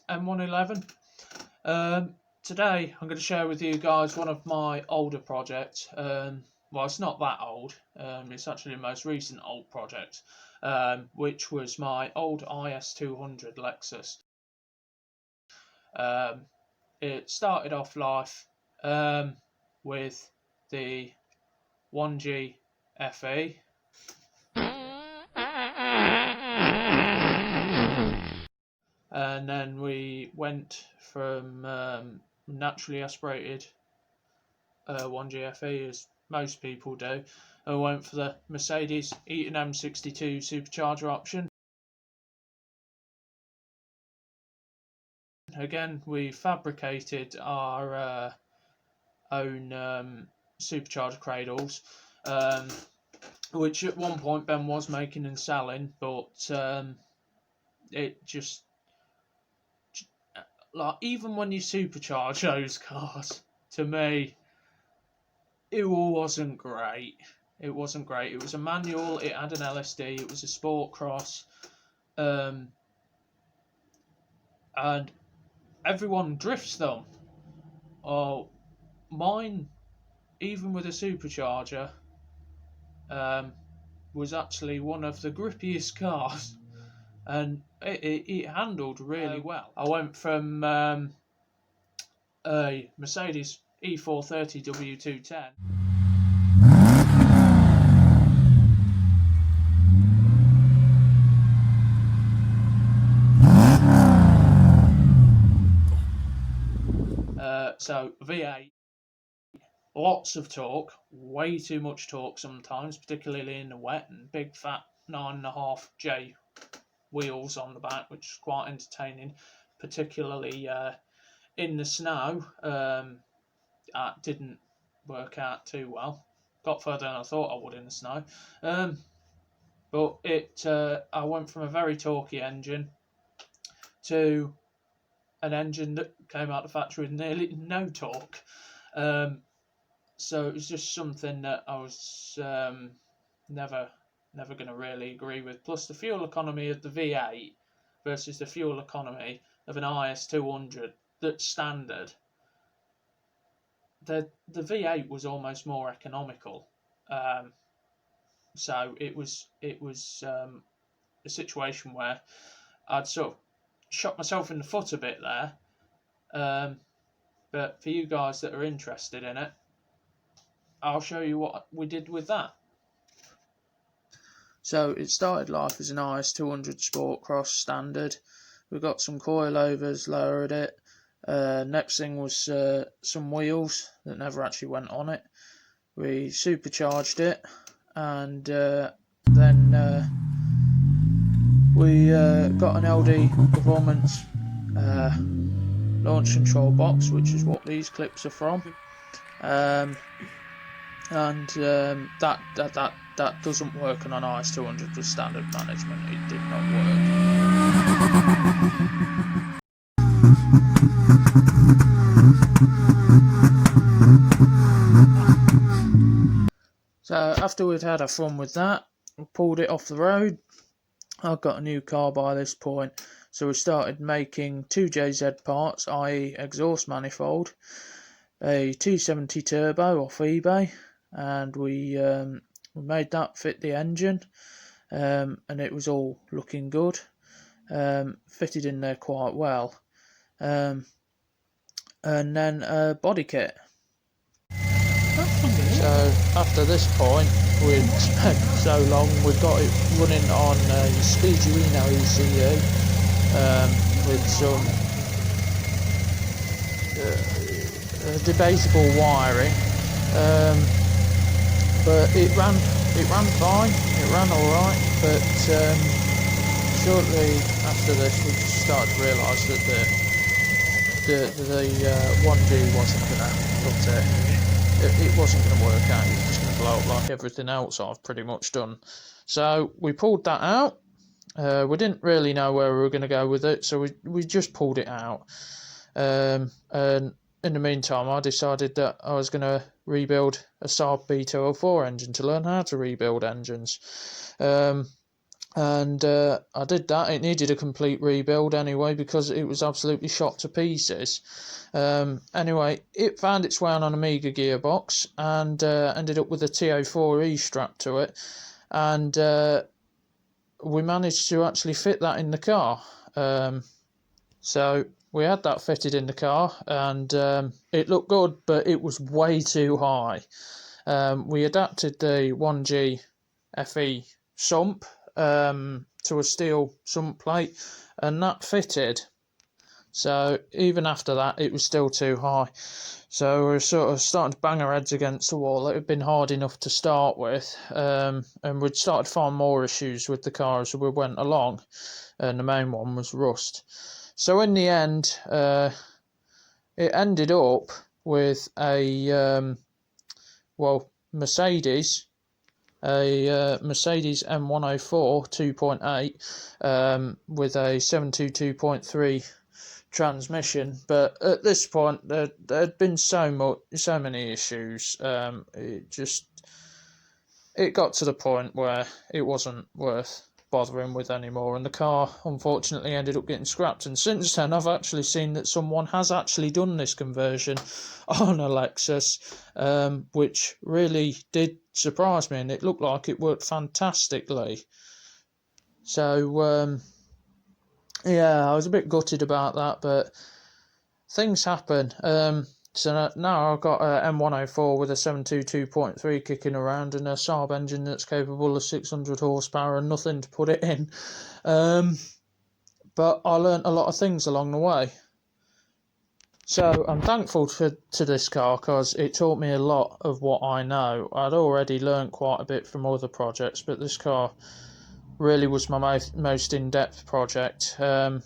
M-oneeleven. Today I'm going to share with you guys one of my older projects. Well, it's not that old. It's actually the most recent old project, which was my old IS200 Lexus. It started off life with the 1G FE. And then we went from naturally aspirated 1G FE, as most people do, and went for the Mercedes Eaton M62 supercharger option. Again, we fabricated our own supercharger cradles, which at one point Ben was making and selling, but it just, like, even when you supercharge those cars, to me, it wasn't great. It wasn't great. It was a manual, it had an LSD, it was a sport cross, and everyone drifts them. Oh, mine, even with a supercharger, was actually one of the grippiest cars, and it handled really well. I went from a Mercedes E430 W210 so V8, lots of torque, way too much torque sometimes, particularly in the wet, and big fat 9.5J wheels on the back, which is quite entertaining, particularly in the snow. That didn't work out too well. Got further than I thought I would in the snow. But I went from a very torquey engine to an engine that came out of the factory with nearly no torque. So it was just something that I was never going to really agree with. Plus the fuel economy of the V8 versus the fuel economy of an IS200 that's standard. The V8 was almost more economical. So it was a situation where I'd sort of shot myself in the foot a bit there. But for you guys that are interested in it, I'll show you what we did with that. So it started life as an IS200 Sport Cross standard. We got some coilovers, lowered it. Next thing was some wheels that never actually went on it. We supercharged it, and then we got an LD Performance launch control box, which is what these clips are from. That doesn't work on an IS200 with standard management. It did not work. So after we'd had our fun with that, we pulled it off the road. I've got a new car by this point, so we started making 2JZ parts, i.e. exhaust manifold, a 270 turbo off eBay, and we made that fit the engine, and it was all looking good, fitted in there quite well, and then a body kit. So after this point, we'd spent so long, we got it running on a Speeduino ECU with some debatable wiring, but it ran fine, it ran alright, but shortly after this we just started to realise that the 1G wasn't going to cut it. It wasn't going to work out. It was just going to blow up like everything else I've pretty much done. So we pulled that out. We didn't really know where we were going to go with it, so we just pulled it out. And in the meantime, I decided that I was going to rebuild a Saab B204 engine to learn how to rebuild engines. And I did that. It needed a complete rebuild anyway because it was absolutely shot to pieces. Anyway, it found its way on an Amiga gearbox and ended up with a TO4E strap to it, and we managed to actually fit that in the car. So we had that fitted in the car, and it looked good, but it was way too high. We adapted the 1G FE sump to a steel sump plate, and that fitted. So even after that, it was still too high. So we were sort of starting to bang our heads against the wall. It had been hard enough to start with, and we'd started to find more issues with the car as we went along, and the main one was rust. So in the end, it ended up with a Mercedes, Mercedes M-104 2.8 with a 722.3 transmission. But at this point, there'd been so many issues. It got to the point where it wasn't worth bothering with anymore, and the car unfortunately ended up getting scrapped. And since then, I've actually seen that someone has actually done this conversion on a Lexus, which really did surprise me, and it looked like it worked fantastically. So yeah, I was a bit gutted about that, but things happen. So now I've got a M104 with a 722.3 kicking around and a Saab engine that's capable of 600 horsepower and nothing to put it in. But I learnt a lot of things along the way. So I'm thankful to this car because it taught me a lot of what I know. I'd already learnt quite a bit from other projects, but this car really was my most in-depth project. And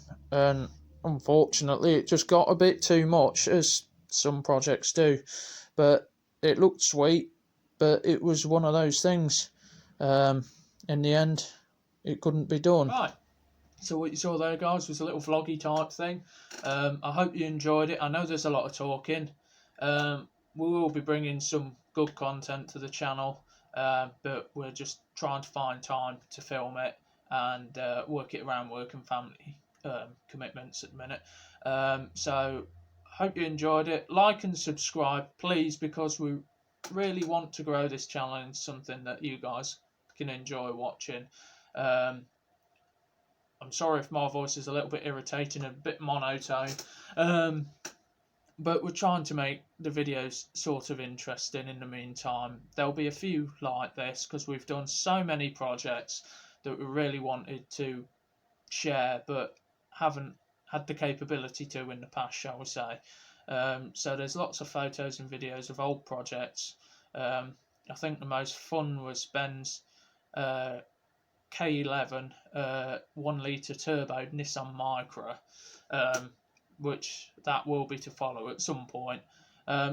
unfortunately, it just got a bit too much, as some projects do. But it looked sweet, but it was one of those things. In the end, it couldn't be done. Right. So what you saw there, guys, was a little vloggy type thing. I hope you enjoyed it. I know there's a lot of talking. We will be bringing some good content to the channel, but we're just trying to find time to film it and work it around work and family commitments at the minute. So hope you enjoyed it. Like and subscribe, please, because we really want to grow this channel into something that you guys can enjoy watching. I'm sorry if my voice is a little bit irritating and a bit monotone, but we're trying to make the videos sort of interesting in the meantime. There'll be a few like this because we've done so many projects that we really wanted to share but haven't had the capability to in the past, shall we say. So there's lots of photos and videos of old projects. I think the most fun was Ben's K11 1 litre turbo Nissan Micra, which that will be to follow at some point.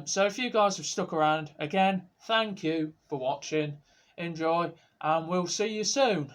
So if you guys have stuck around, again, thank you for watching, enjoy, and we'll see you soon.